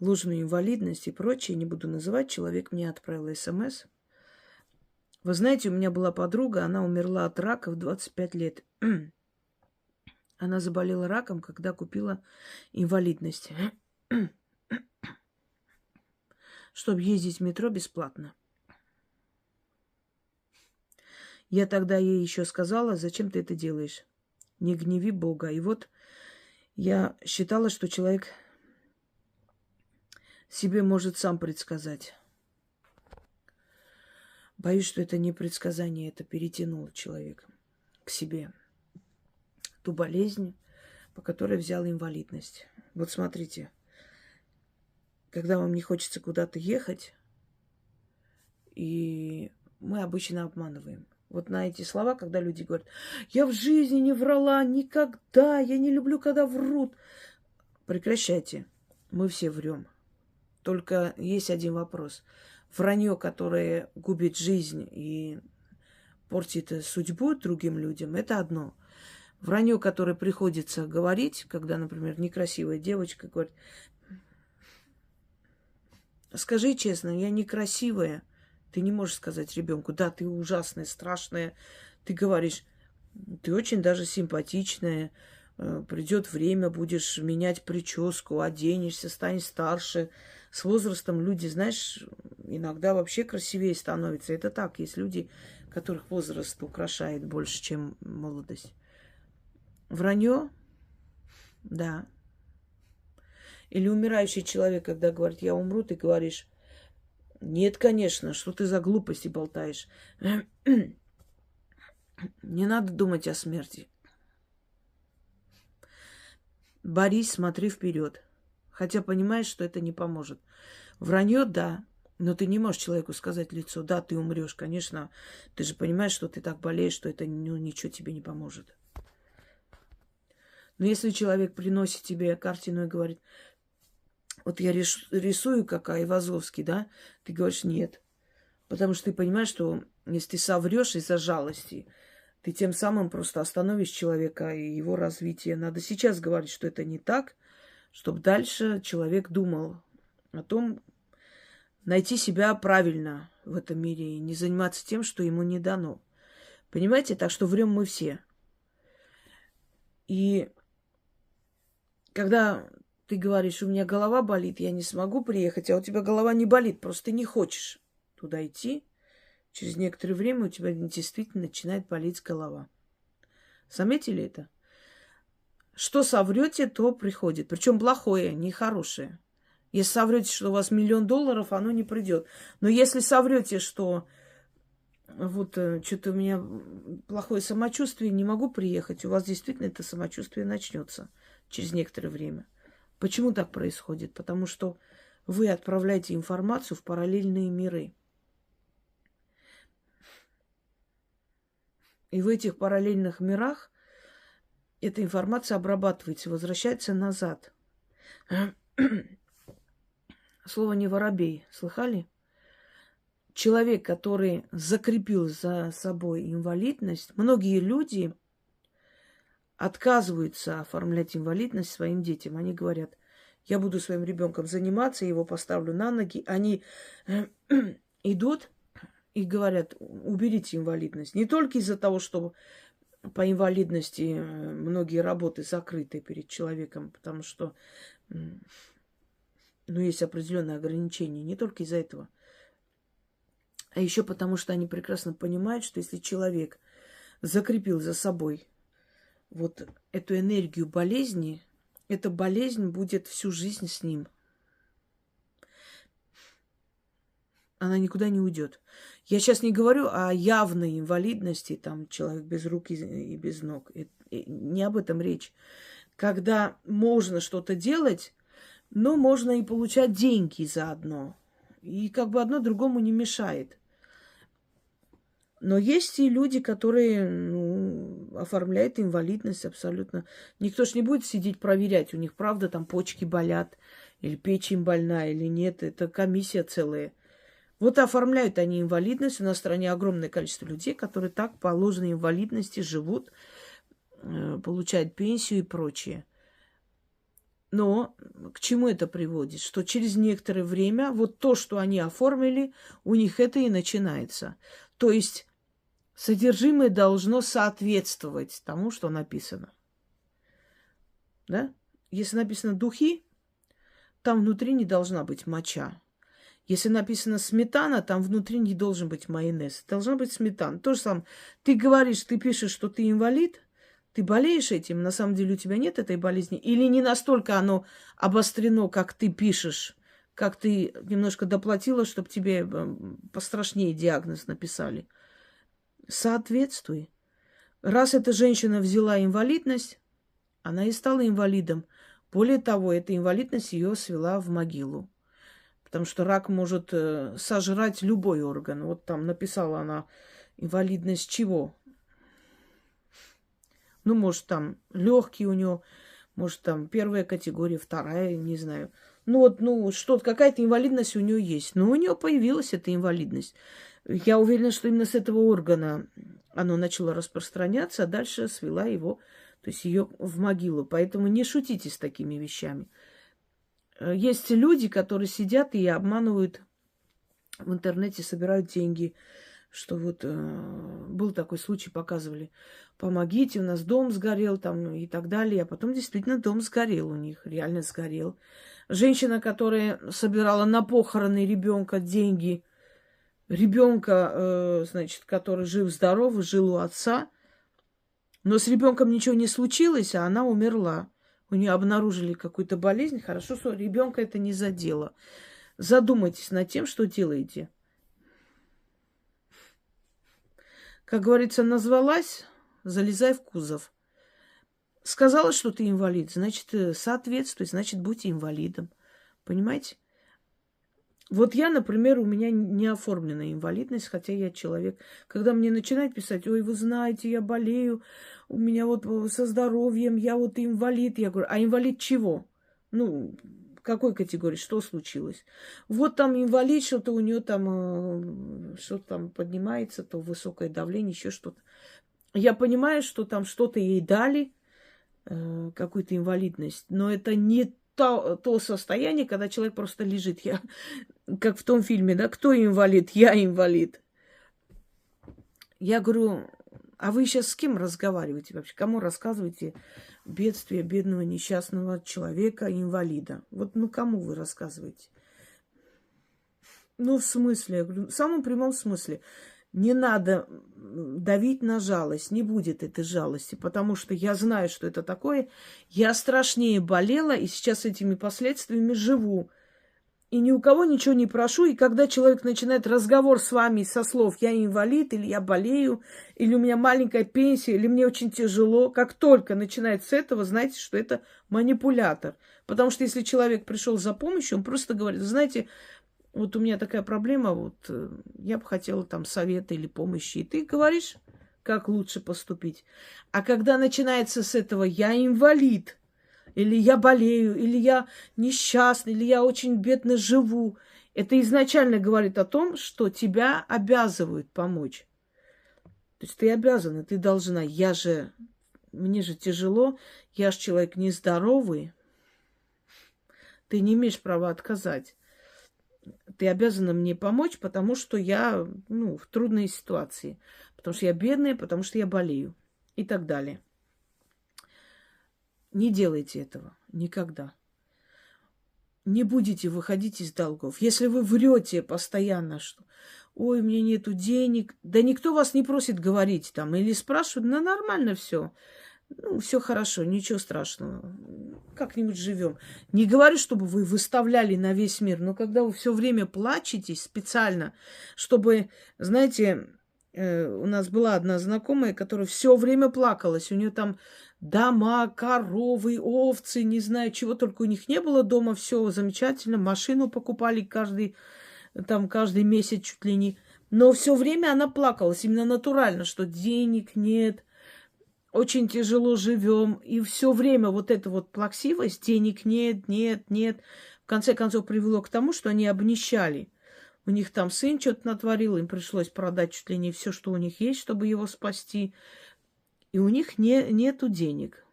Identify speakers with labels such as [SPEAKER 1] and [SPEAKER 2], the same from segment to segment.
[SPEAKER 1] ложную инвалидность и прочее, не буду называть, человек мне отправил СМС. Вы знаете, у меня была подруга, она умерла от рака в 25 лет. Она заболела раком, когда купила инвалидность, чтобы ездить в метро бесплатно. Я тогда ей еще сказала, зачем ты это делаешь? Не гневи Бога. И вот я считала, что человек себе может сам предсказать. Боюсь, что это не предсказание, это перетянуло человека к себе. Ту болезнь, по которой взял инвалидность. Вот смотрите, когда вам не хочется куда-то ехать, и мы обычно обманываем. Вот на эти слова, когда люди говорят, я в жизни не врала никогда, я не люблю, когда врут. Прекращайте, мы все врем. Только есть один вопрос. Вранье, которое губит жизнь и портит судьбу другим людям, это одно. Вранье, которое приходится говорить, когда, например, некрасивая девочка говорит, скажи честно, я некрасивая. Ты не можешь сказать ребенку, да, ты ужасная, страшная. Ты говоришь, ты очень даже симпатичная. Придет время, будешь менять прическу, оденешься, станешь старше. С возрастом люди, знаешь, иногда вообще красивее становятся. Это так, есть люди, которых возраст украшает больше, чем молодость. Вранье? Да. Или умирающий человек, когда говорит, я умру, ты говоришь, нет, конечно, что ты за глупости болтаешь. Не надо думать о смерти. Борись, смотри вперед. Хотя понимаешь, что это не поможет. Вранье, да, но ты не можешь человеку сказать в лицо, да, ты умрешь, конечно. Ты же понимаешь, что ты так болеешь, что это ничего тебе не поможет. Но если человек приносит тебе картину и говорит, вот я рисую, как Айвазовский, да, ты говоришь нет. Потому что ты понимаешь, что если ты соврешь из-за жалости, ты тем самым просто остановишь человека и его развитие. Надо сейчас говорить, что это не так, чтобы дальше человек думал о том, найти себя правильно в этом мире и не заниматься тем, что ему не дано. Понимаете? Так что врем мы все. И когда ты говоришь, у меня голова болит, я не смогу приехать, а у тебя голова не болит, просто ты не хочешь туда идти, через некоторое время у тебя действительно начинает болеть голова. Заметили это? Что соврете, то приходит. Причем плохое, не хорошее. Если соврете, что у вас $1 000 000, оно не придет. Но если соврете, что вот что-то у меня плохое самочувствие, не могу приехать, у вас действительно это самочувствие начнется через некоторое время. Почему так происходит? Потому что вы отправляете информацию в параллельные миры. И в этих параллельных мирах эта информация обрабатывается, возвращается назад. Слово не воробей. Слыхали? Человек, который закрепил за собой инвалидность, многие люди отказываются оформлять инвалидность своим детям. Они говорят, я буду своим ребенком заниматься, его поставлю на ноги. Они идут и говорят, уберите инвалидность. Не только из-за того, что по инвалидности многие работы закрыты перед человеком, потому что есть определенные ограничения. Не только из-за этого. А еще потому, что они прекрасно понимают, что если человек закрепил за собой вот эту энергию болезни, эта болезнь будет всю жизнь с ним. Она никуда не уйдет. Я сейчас не говорю о явной инвалидности, там человек без рук и без ног. Не об этом речь. Когда можно что-то делать, но можно и получать деньги заодно. И как бы одно другому не мешает. Но есть и люди, которые оформляют инвалидность абсолютно. Никто ж не будет сидеть проверять, у них правда там почки болят, или печень больная, или нет. Это комиссия целая. Вот оформляют они инвалидность. У нас в стране огромное количество людей, которые так по ложной инвалидности живут, получают пенсию и прочее. Но к чему это приводит? Что через некоторое время вот то, что они оформили, у них это и начинается. То есть содержимое должно соответствовать тому, что написано. Да? Если написано духи, там внутри не должна быть моча. Если написано сметана, там внутри не должен быть майонез. Должна быть сметана. То же самое. Ты говоришь, ты пишешь, что ты инвалид, ты болеешь этим, на самом деле у тебя нет этой болезни. Или не настолько оно обострено, как ты пишешь, как ты немножко доплатила, чтобы тебе пострашнее диагноз написали. Соответствуй. Раз эта женщина взяла инвалидность, она и стала инвалидом. Более того, эта инвалидность ее свела в могилу. Потому что рак может сожрать любой орган. Вот там написала она инвалидность чего? Ну, может, там легкие у нее, может, там первая категория, вторая, не знаю. Что-то, какая-то инвалидность у нее есть. Но у нее появилась эта инвалидность. Я уверена, что именно с этого органа оно начало распространяться, а дальше свела его, то есть ее в могилу. Поэтому не шутите с такими вещами. Есть люди, которые сидят и обманывают в интернете, собирают деньги. Что вот был такой случай, показывали. Помогите, у нас дом сгорел там и так далее. А потом действительно дом сгорел у них, реально сгорел. Женщина, которая собирала на похороны ребенка деньги, ребенка, значит, который жив-здоров, жил у отца, но с ребенком ничего не случилось, а она умерла. У нее обнаружили какую-то болезнь. Хорошо, что ребенка это не задело. Задумайтесь над тем, что делаете. Как говорится, назвалась, залезай в кузов. Сказала, что ты инвалид, значит, соответствуй, значит, будь инвалидом. Понимаете? Вот я, например, у меня не оформлена инвалидность, хотя я человек. Когда мне начинают писать, ой, вы знаете, я болею, у меня вот со здоровьем, я вот инвалид. Я говорю, а инвалид чего? Ну, какой категории, что случилось? Вот там инвалид, что-то у нее там, что-то там поднимается, то высокое давление, еще что-то. Я понимаю, что там что-то ей дали, какую-то инвалидность, но это не то состояние, когда человек просто лежит. Я, как в том фильме, да, кто инвалид? Я инвалид. Я говорю, а вы сейчас с кем разговариваете вообще? Кому рассказываете бедствие бедного несчастного человека, инвалида? Вот, кому вы рассказываете? В смысле, я говорю, в самом прямом смысле. Не надо давить на жалость, не будет этой жалости, потому что я знаю, что это такое. Я страшнее болела, и сейчас этими последствиями живу. И ни у кого ничего не прошу. И когда человек начинает разговор с вами со слов «я инвалид», или «я болею», или «у меня маленькая пенсия», или «мне очень тяжело», как только начинает с этого, знайте, что это манипулятор. Потому что если человек пришел за помощью, он просто говорит, знаете, вот у меня такая проблема, вот я бы хотела там совета или помощи. И ты говоришь, как лучше поступить. А когда начинается с этого «я инвалид», или я болею, или я несчастный, или я очень бедно живу. Это изначально говорит о том, что тебя обязывают помочь. То есть ты обязана, ты должна. Мне же тяжело, я же человек нездоровый. Ты не имеешь права отказать. Ты обязана мне помочь, потому что я, в трудной ситуации. Потому что я бедная, потому что я болею. И так далее. Не делайте этого никогда. Не будете выходить из долгов. Если вы врете постоянно, что ой, у меня нету денег, да никто вас не просит говорить там или спрашивают, нормально все. Все хорошо, ничего страшного. Как-нибудь живем. Не говорю, чтобы вы выставляли на весь мир, но когда вы все время плачете специально, чтобы, знаете, у нас была одна знакомая, которая все время плакалась. У нее там дома, коровы, овцы, не знаю, чего только у них не было дома. Все замечательно. Машину покупали каждый месяц чуть ли не. Но все время она плакалась. Именно натурально, что денег нет, очень тяжело живем. И все время вот эта вот плаксивость, денег нет, нет, нет, в конце концов привело к тому, что они обнищали. У них там сын что-то натворил, им пришлось продать чуть ли не все, что у них есть, чтобы его спасти. И у них нету денег.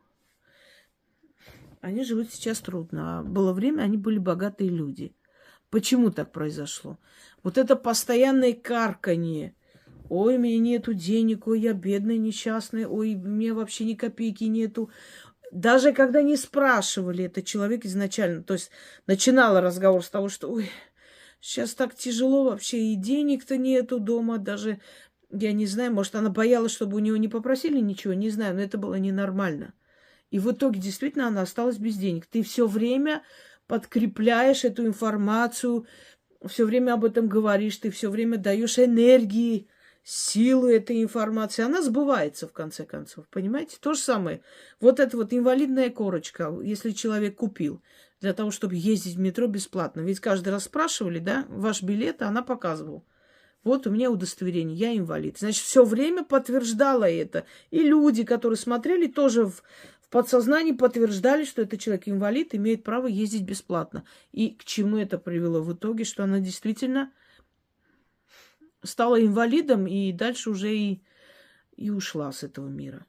[SPEAKER 1] Они живут сейчас трудно. А было время, они были богатые люди. Почему так произошло? Вот это постоянное карканье. Ой, у меня нету денег, ой, я бедная, несчастная, ой, у меня вообще ни копейки нету. Даже когда не спрашивали это человек изначально, то есть начинала разговор с того, что ой, сейчас так тяжело вообще, и денег-то нету дома, даже, я не знаю, может, она боялась, чтобы у нее не попросили ничего, не знаю, но это было ненормально. И в итоге действительно она осталась без денег. Ты все время подкрепляешь эту информацию, все время об этом говоришь, ты все время даешь энергии, силу этой информации. Она сбывается, в конце концов. Понимаете? То же самое. Вот эта вот инвалидная корочка, если человек купил для того, чтобы ездить в метро бесплатно. Ведь каждый раз спрашивали, да, ваш билет, а она показывала. Вот у меня удостоверение, я инвалид. Значит, все время подтверждала это. И люди, которые смотрели, тоже в подсознании подтверждали, что этот человек инвалид, имеет право ездить бесплатно. И к чему это привело в итоге, что она действительно стала инвалидом и дальше уже и ушла с этого мира.